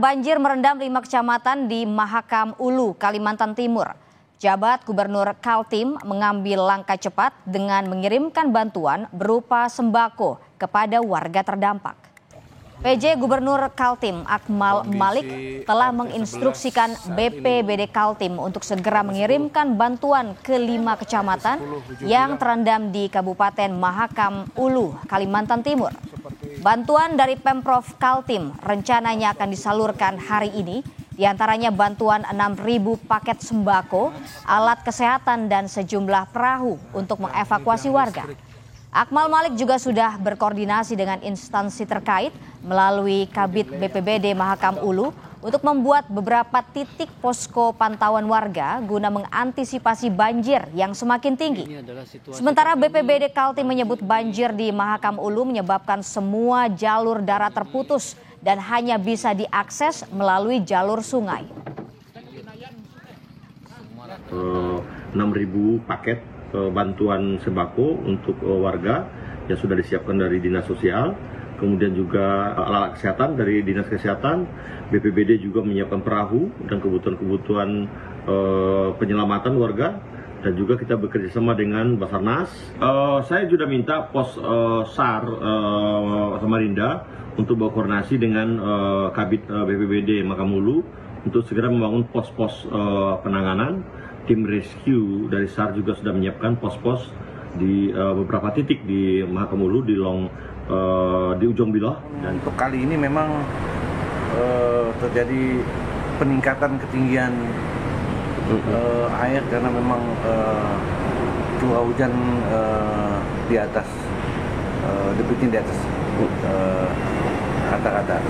banjir merendam 5 kecamatan di Mahakam Ulu, Kalimantan Timur. Jabat Gubernur Kaltim mengambil langkah cepat dengan mengirimkan bantuan berupa sembako kepada warga terdampak. PJ Gubernur Kaltim Akmal Malik telah menginstruksikan BPBD Kaltim untuk segera mengirimkan bantuan ke 5 kecamatan yang terendam di Kabupaten Mahakam Ulu, Kalimantan Timur. Bantuan dari Pemprov Kaltim rencananya akan disalurkan hari ini, diantaranya bantuan 6.000 paket sembako, alat kesehatan dan sejumlah perahu untuk mengevakuasi warga. Akmal Malik juga sudah berkoordinasi dengan instansi terkait melalui Kabid BPBD Mahakam Ulu untuk membuat beberapa titik posko pantauan warga guna mengantisipasi banjir yang semakin tinggi. Sementara BPBD Kaltim menyebut banjir di Mahakam Ulu menyebabkan semua jalur darat terputus dan hanya bisa diakses melalui jalur sungai. 6.000 paket bantuan sembako untuk warga yang sudah disiapkan dari Dinas Sosial. Kemudian juga alat kesehatan dari Dinas Kesehatan, BPBD juga menyiapkan perahu dan kebutuhan-kebutuhan penyelamatan warga, dan juga kita bekerjasama dengan Basarnas. Saya sudah minta pos SAR Samarinda untuk berkoordinasi dengan Kabid BPBD Mahakam Ulu untuk segera membangun pos-pos penanganan. Tim rescue dari SAR juga sudah menyiapkan pos-pos di beberapa titik di Mahakam Ulu, di ujung Bilah. Dan untuk kali ini memang terjadi peningkatan ketinggian air karena memang curah hujan di atas debitin di atas rata-rata.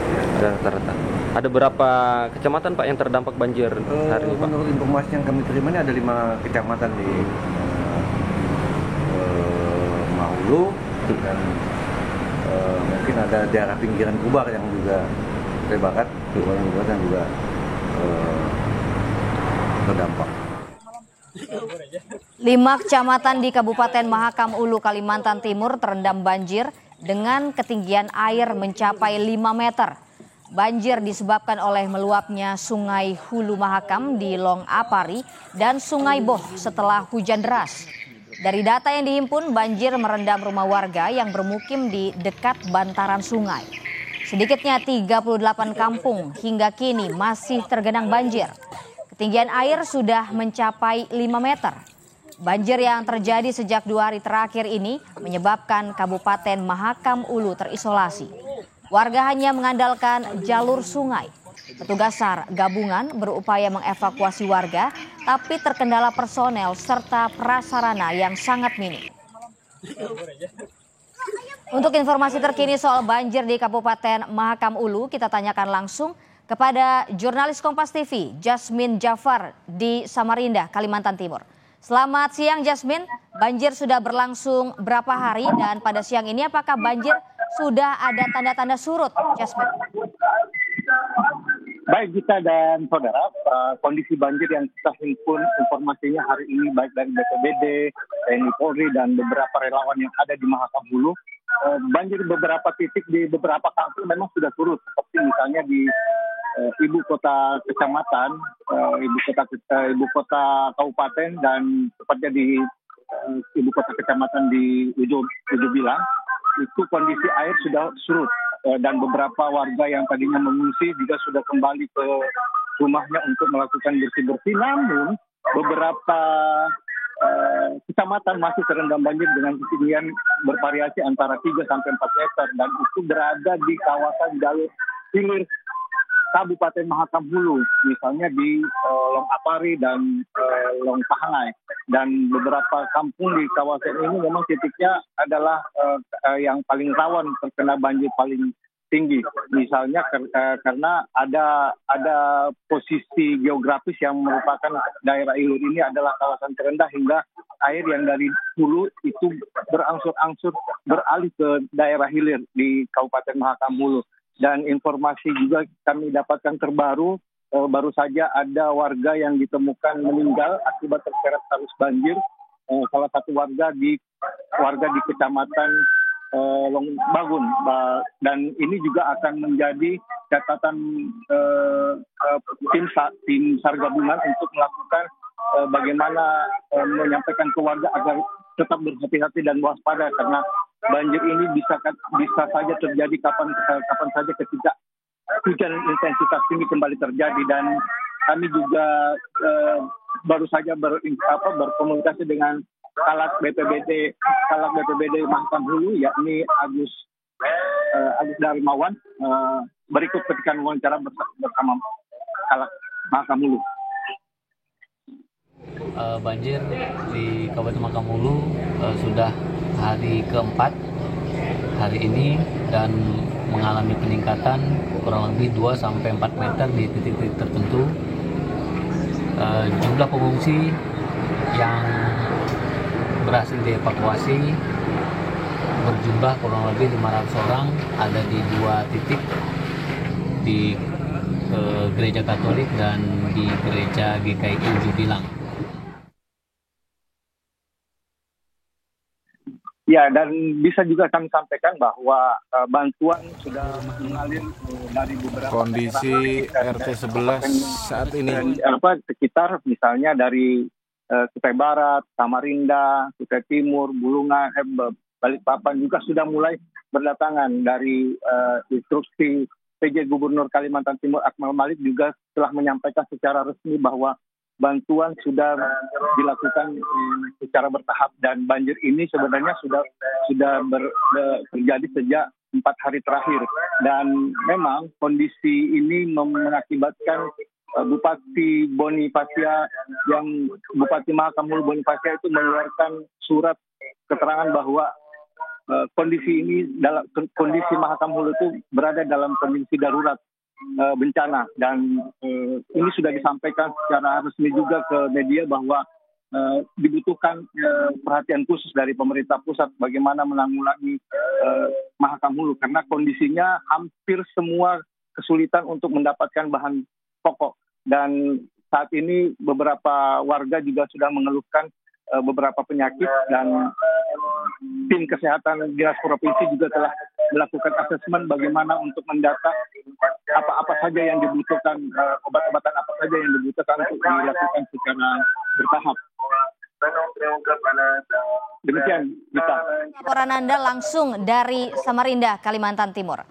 Ada berapa kecamatan Pak yang terdampak banjir hari ini Pak? Menurut informasi yang kami terima ini ada 5 kecamatan di Mahulu dan mungkin ada daerah pinggiran Kubar yang juga terbakar, yang juga terdampak. 5 kecamatan di Kabupaten Mahakam Ulu, Kalimantan Timur terendam banjir dengan ketinggian air mencapai 5 meter. Banjir disebabkan oleh meluapnya Sungai Hulu Mahakam di Long Apari dan Sungai Boh setelah hujan deras. Dari data yang dihimpun, banjir merendam rumah warga yang bermukim di dekat bantaran sungai. Sedikitnya 38 kampung hingga kini masih tergenang banjir. Ketinggian air sudah mencapai 5 meter. Banjir yang terjadi sejak 2 hari terakhir ini menyebabkan Kabupaten Mahakam Ulu terisolasi. Warga hanya mengandalkan jalur sungai. Petugas SAR gabungan berupaya mengevakuasi warga, tapi terkendala personel serta prasarana yang sangat minim. Untuk informasi terkini soal banjir di Kabupaten Mahakam Ulu, kita tanyakan langsung kepada jurnalis Kompas TV, Jasmine Jafar di Samarinda, Kalimantan Timur. Selamat siang Jasmine, banjir sudah berlangsung berapa hari dan pada siang ini apakah banjir sudah ada tanda-tanda surut, Jasmine? Baik Gita dan saudara, kondisi banjir yang kita himpun informasinya hari ini baik dari BPBD, TNI Polri dan beberapa relawan yang ada di Mahakam Ulu, banjir beberapa titik di beberapa kampung memang sudah surut, seperti misalnya di ibu kota kecamatan, ibu kota kabupaten dan tepatnya di ibu kota kecamatan di Ujung Bilang, itu kondisi air sudah surut. Dan beberapa warga yang tadinya mengungsi juga sudah kembali ke rumahnya untuk melakukan bersih-bersih. Namun beberapa kecamatan masih terendam banjir dengan ketinggian bervariasi antara 3 sampai 4 meter dan itu berada di kawasan jalur hilir Kabupaten Mahakam Hulu, misalnya di Long Apari dan Long Pahangai. Dan beberapa kampung di kawasan ini memang titiknya adalah yang paling rawan terkena banjir paling tinggi. Misalnya karena ada posisi geografis yang merupakan daerah hilir ini adalah kawasan terendah hingga air yang dari hulu itu berangsur-angsur beralih ke daerah hilir di Kabupaten Mahakam Hulu. Dan informasi juga kami dapatkan terbaru, baru saja ada warga yang ditemukan meninggal akibat terseret arus banjir. Salah satu warga di kecamatan Bagun, dan ini juga akan menjadi catatan tim SAR gabungan untuk melakukan bagaimana menyampaikan ke warga agar tetap berhati-hati dan waspada, karena banjir ini bisa saja terjadi kapan saja ketika hujan intensitas tinggi kembali terjadi. Dan kami juga baru saja berkomunikasi dengan Kalak BPBD Mahakam Hulu, yakni Agus Darmawan. Berikut petikan wawancara bersama Kalak Mahakam Hulu. Banjir di Kabupaten Mahakam Hulu sudah hari keempat hari ini dan mengalami peningkatan kurang lebih 2-4 meter di titik-titik tertentu. Jumlah pengungsi yang berhasil dievakuasi berjumlah kurang lebih 500 orang, ada di 2 titik, di Gereja Katolik dan di Gereja GKI Jubilang. Ya, dan bisa juga kami sampaikan bahwa bantuan sudah mengalir dari beberapa kondisi RT 11 saat ini. Sekitar misalnya dari Kutai Barat, Samarinda, Kutai Timur, Bulungan, Balikpapan juga sudah mulai berdatangan. Dari instruksi PJ Gubernur Kalimantan Timur Akmal Malik juga telah menyampaikan secara resmi bahwa bantuan sudah dilakukan secara bertahap, dan banjir ini sebenarnya sudah terjadi sejak 4 hari terakhir. Dan memang kondisi ini mengakibatkan Bupati Mahakam Hulu Bonifacia itu mengeluarkan surat keterangan bahwa kondisi Mahakam Hulu itu berada dalam kondisi darurat bencana, dan ini sudah disampaikan secara resmi juga ke media bahwa dibutuhkan perhatian khusus dari pemerintah pusat bagaimana menanggulangi Mahakam Hulu, karena kondisinya hampir semua kesulitan untuk mendapatkan bahan pokok. Dan saat ini beberapa warga juga sudah mengeluhkan beberapa penyakit, dan tim kesehatan Dinas Provinsi juga telah melakukan asesmen bagaimana untuk mendata apa saja yang dibutuhkan, obat-obatan apa saja yang dibutuhkan untuk dilakukan secara bertahap. Demikian, Gita. Laporan Anda langsung dari Samarinda, Kalimantan Timur.